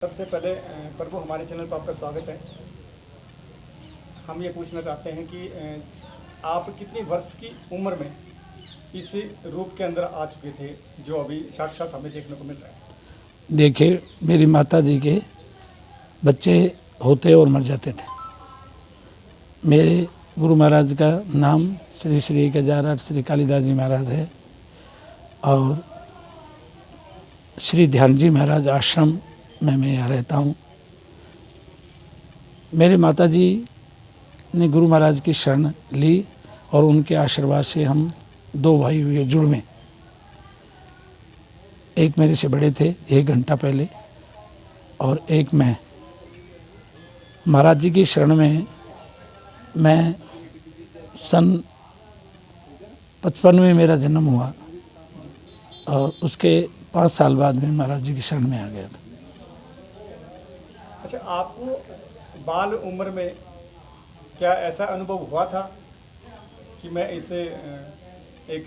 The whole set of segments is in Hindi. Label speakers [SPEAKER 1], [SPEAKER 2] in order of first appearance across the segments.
[SPEAKER 1] सबसे पहले प्रभु हमारे चैनल पर आपका स्वागत है। हम ये पूछना चाहते हैं कि आप कितनी वर्ष की उम्र में इस रूप के अंदर आ चुके थे जो अभी साक्षात हमें देखने को मिल रहा है।
[SPEAKER 2] देखिए, मेरी माता जी के बच्चे होते और मर जाते थे। मेरे गुरु महाराज का नाम श्री श्री गजारट श्री कालिदास जी महाराज है और श्री ध्यान जी महाराज आश्रम में मैं यहाँ रहता हूँ। मेरे माता जी ने गुरु महाराज की शरण ली और उनके आशीर्वाद से हम दो भाई हुए जुड़वे। एक मेरे से बड़े थे 1 घंटा पहले और एक मैं। महाराज जी की शरण में मैं सन 55 में मेरा जन्म हुआ और उसके 5 साल बाद में महाराज जी की शरण में आ गया था।
[SPEAKER 1] अच्छा, आपको बाल उम्र में क्या ऐसा अनुभव हुआ था कि मैं इसे एक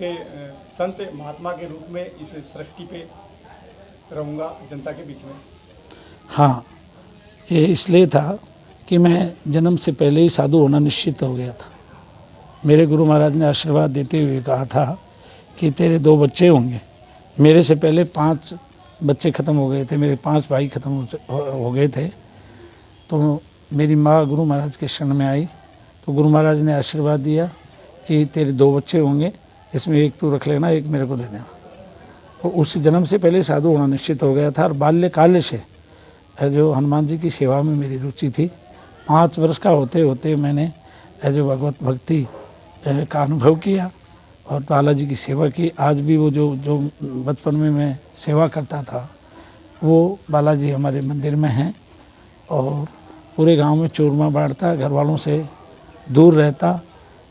[SPEAKER 1] संत महात्मा के रूप में इस सृष्टि पे रहूँगा जनता के बीच में?
[SPEAKER 2] हाँ, ये इसलिए था कि मैं जन्म से पहले ही साधु होना निश्चित हो गया था। मेरे गुरु महाराज ने आशीर्वाद देते हुए कहा था कि तेरे 2 बच्चे होंगे। मेरे से पहले 5 बच्चे ख़त्म हो गए थे, मेरे 5 भाई ख़त्म हो गए थे। तो मेरी माँ गुरु महाराज के शरण में आई तो गुरु महाराज ने आशीर्वाद दिया कि तेरे 2 बच्चे होंगे, इसमें एक तू रख लेना, एक मेरे को दे देना। तो उस जन्म से पहले साधु होना निश्चित हो गया था और बाल्यकाल से जो हनुमान जी की सेवा में मेरी रुचि थी। 5 वर्ष का होते होते मैंने जो भगवत भक्ति का अनुभव किया और बालाजी की सेवा की। आज भी वो जो बचपन में मैं सेवा करता था वो बालाजी हमारे मंदिर में हैं और पूरे गांव में चूरमा बांटता, घर वालों से दूर रहता।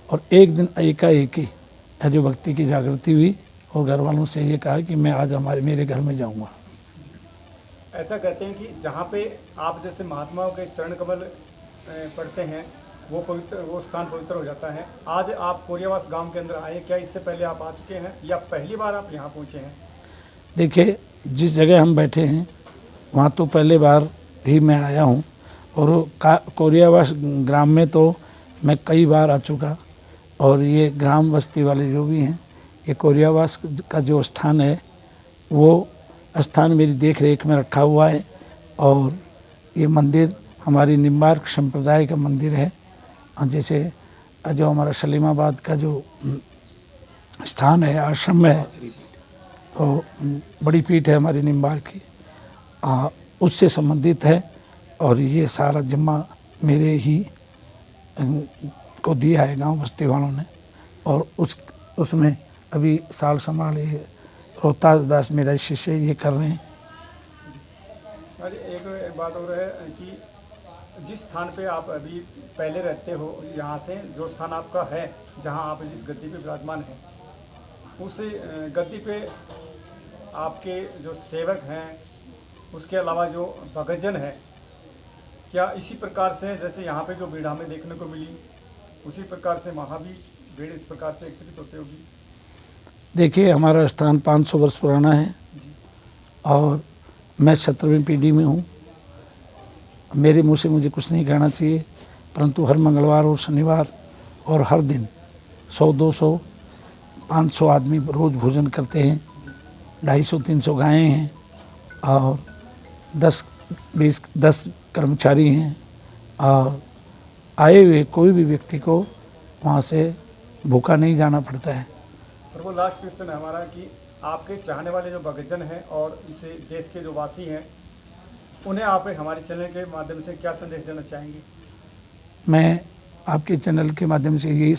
[SPEAKER 2] और एक दिन एकाएक ही जो भक्ति की जागृति हुई और घर वालों से ये कहा कि मैं आज मेरे घर में जाऊंगा।
[SPEAKER 1] ऐसा कहते हैं कि जहाँ पे आप जैसे महात्माओं के चरण कमल पढ़ते हैं वो स्थान पवित्र हो जाता है। आज आप कोरियावास गांव के अंदर आए, क्या इससे पहले आप आ चुके हैं या पहली बार आप यहाँ पहुँचे हैं?
[SPEAKER 2] देखिए, जिस जगह हम बैठे हैं वहाँ तो पहले बार ही मैं आया हूँ और कोरियावास ग्राम में तो मैं कई बार आ चुका। और ये ग्राम बस्ती वाले जो भी हैं, ये कोरियावास का जो स्थान है वो स्थान मेरी देख रेख में रखा हुआ है। और ये मंदिर हमारी निम्बार्क संप्रदाय का मंदिर है। जैसे जो हमारा सलीमाबाद का जो स्थान है, आश्रम है, तो बड़ी पीठ है हमारी निम्बार्क की, उससे संबंधित है। और ये सारा जिम्मा मेरे ही को दिया है गांव बस्ती वालों ने। और उसमें अभी साल संभाल ये रोहतास दास मेरा शिष्य ये कर रहे हैं।
[SPEAKER 1] अरे एक बात और है कि जिस स्थान पे आप अभी पहले रहते हो, यहाँ से जो स्थान आपका है जहाँ आप जिस गद्दी पे विराजमान हैं, उस गद्दी पे आपके जो सेवक हैं, उसके अलावा जो भक्तजन है, क्या इसी प्रकार से जैसे यहाँ पे जो भीड़ हमें देखने को मिली उसी प्रकार से वहाँ भी भीड़ इस प्रकार से एकत्रित होती होगी?
[SPEAKER 2] देखिए, हमारा स्थान 500 वर्ष पुराना है और मैं 17वीं पीढ़ी में हूँ। मेरे मुँह से मुझे कुछ नहीं कहना चाहिए, परंतु हर मंगलवार और शनिवार और हर दिन 100, 200, 500 आदमी रोज़ भोजन करते हैं। 250-300 गायें हैं और 10 कर्मचारी हैं और आए हुए कोई भी व्यक्ति को वहाँ से भूखा नहीं जाना पड़ता है।
[SPEAKER 1] और वो लास्ट क्वेश्चन है हमारा कि आपके चाहने वाले जो भक्तजन हैं और इस देश के जो वासी हैं, उन्हें आप हमारे चैनल के माध्यम से क्या संदेश देना चाहेंगे? मैं
[SPEAKER 2] आपके चैनल के माध्यम से यही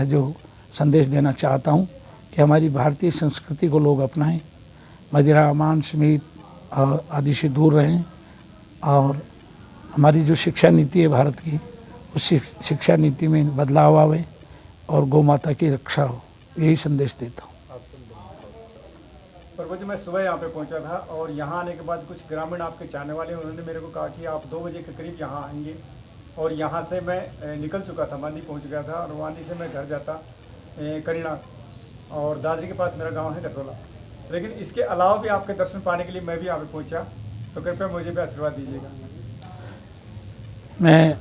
[SPEAKER 2] जो संदेश देना चाहता हूँ कि हमारी भारतीय संस्कृति को लोग अपनाएं, मदिरा, मांस, मीट आदि से दूर रहें और हमारी जो शिक्षा नीति है भारत की, उस शिक्षा नीति में बदलाव आवे और गौ माता की रक्षा हो, यही संदेश देता हूँ।
[SPEAKER 1] प्रभु जी, मैं सुबह यहाँ पे पहुँचा था और यहाँ आने के बाद कुछ ग्रामीण आपके चाहने वाले उन्होंने मेरे को कहा कि आप 2 बजे के करीब यहाँ आएंगे। और यहाँ से मैं निकल चुका था, मांडी पहुँच गया था और मांडी से मैं घर जाता करीना और दादरी के पास मेरा गाँव है गरसोला। लेकिन इसके अलावा भी आपके दर्शन पाने के लिए मैं भी यहाँ पे पहुँचा। तो कृपया मुझे भी आशीर्वाद दीजिएगा।
[SPEAKER 2] मैं